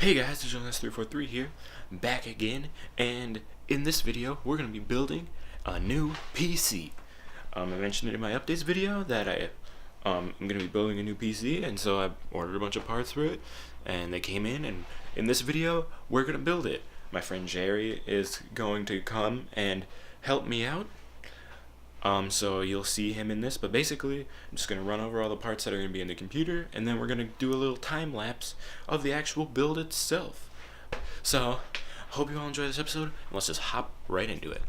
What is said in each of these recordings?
Hey guys, it's Jonas343 here, back again, and in this video, we're going to be building a new PC. I mentioned it in my updates video that I'm going to be building a new PC, and so I ordered a bunch of parts for it, and they came in, and in this video, we're going to build it. My friend Jerry is going to come and help me out, so you'll see him in this, but basically, I'm just going to run over all the parts that are going to be in the computer, and then we're going to do a little time lapse of the actual build itself. So, hope you all enjoy this episode, and let's just hop right into it.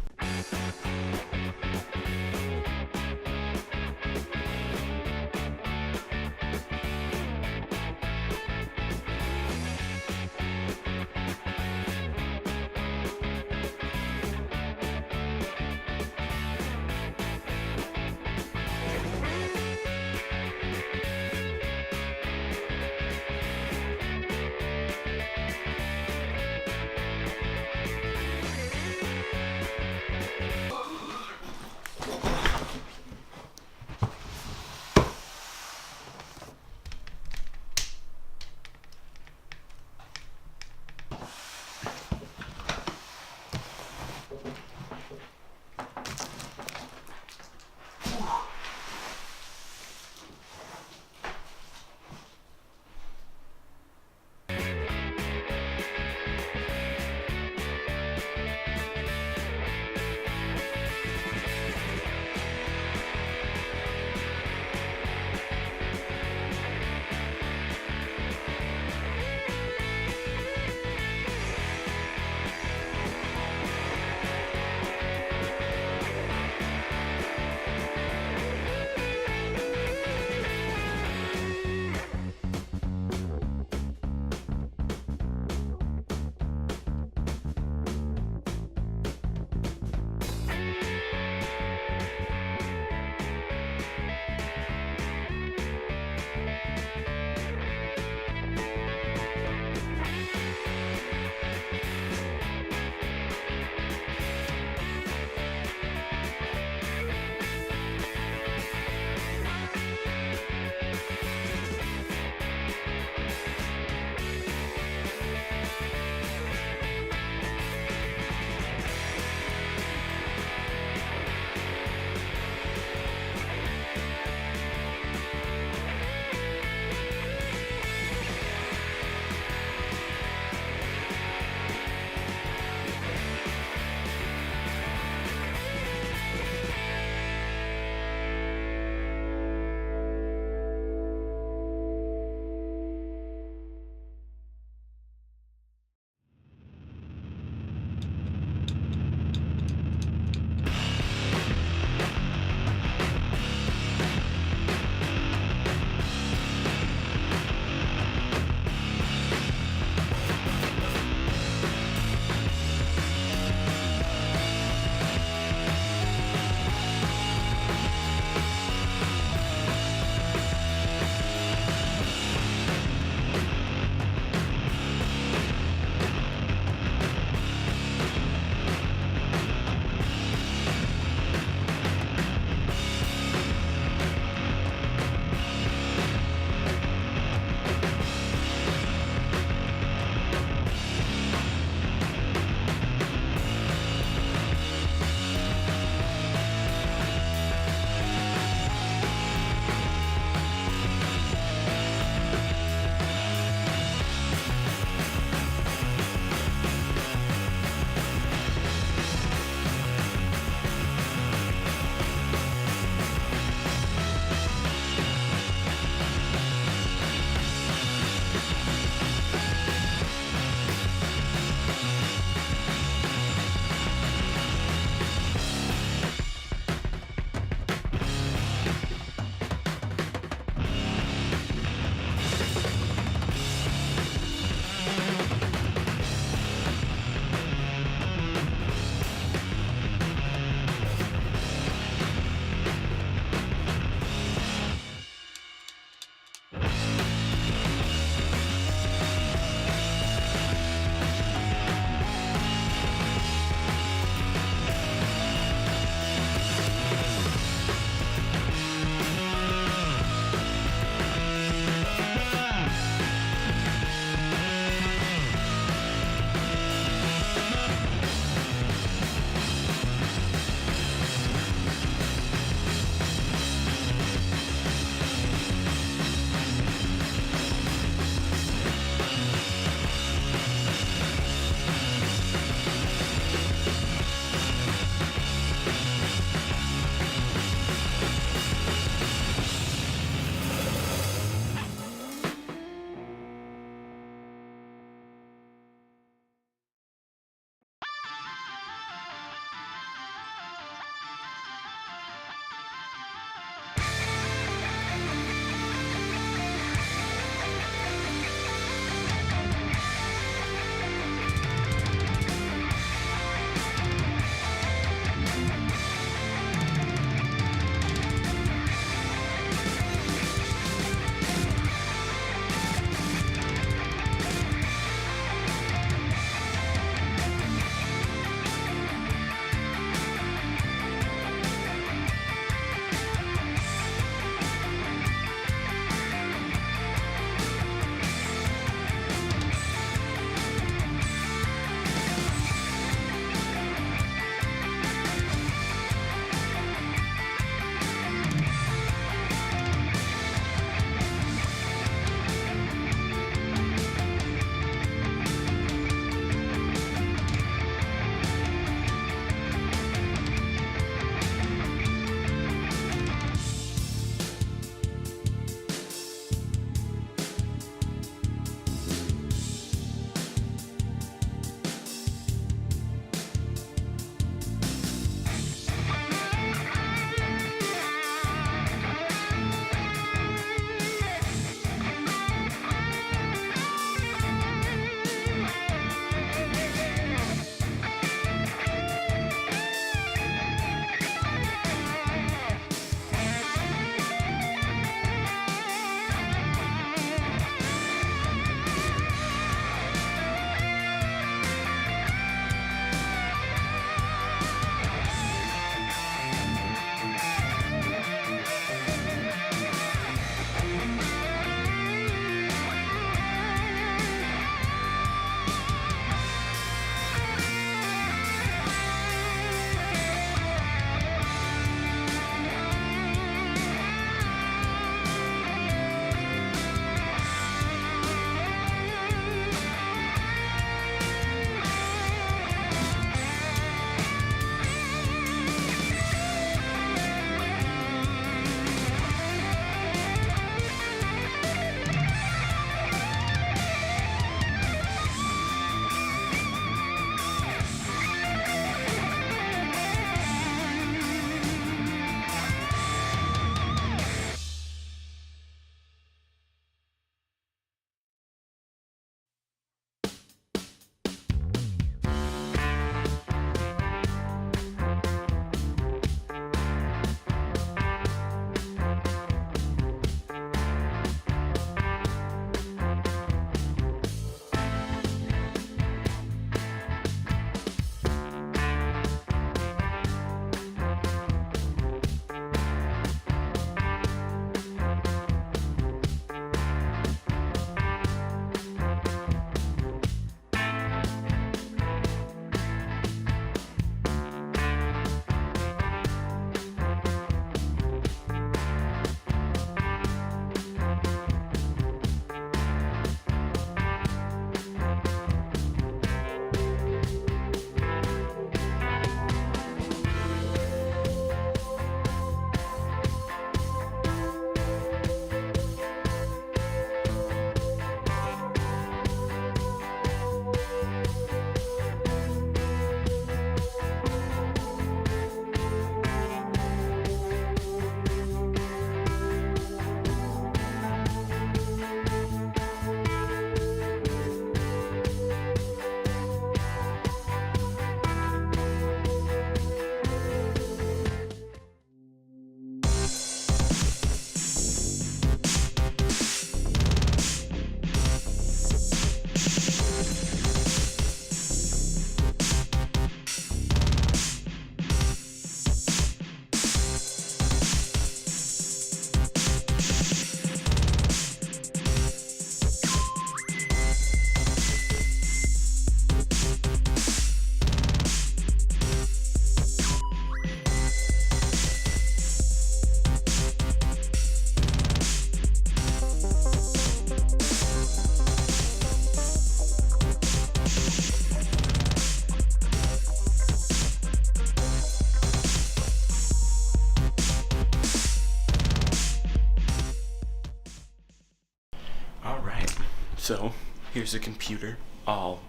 So here's a computer all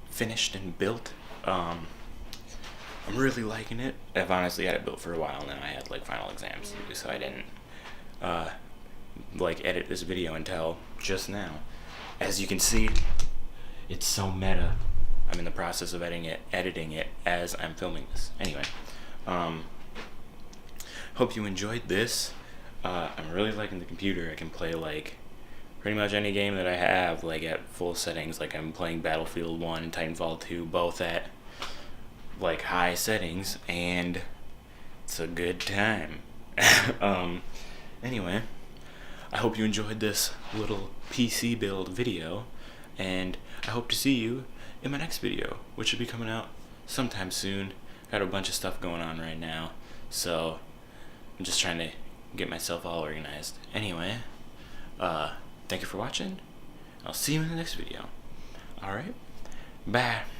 finished and built. I'm really liking it. I've honestly had it built for a while now. I had like final exams to do, so I didn't like edit this video until just now. As you can see, it's so meta. I'm in the process of editing it as I'm filming this. Anyway, hope you enjoyed this. I'm really liking the computer. I can play like pretty much any game that I have like at full settings. Like I'm playing Battlefield 1 and Titanfall 2 both at like high settings, and it's a good time. Anyway, I hope you enjoyed this little PC build video, and I hope to see you in my next video, which should be coming out sometime soon. Got a bunch of stuff going on right now, so I'm just trying to get myself all organized. Anyway, thank you for watching. I'll see you in the next video. Alright, bye.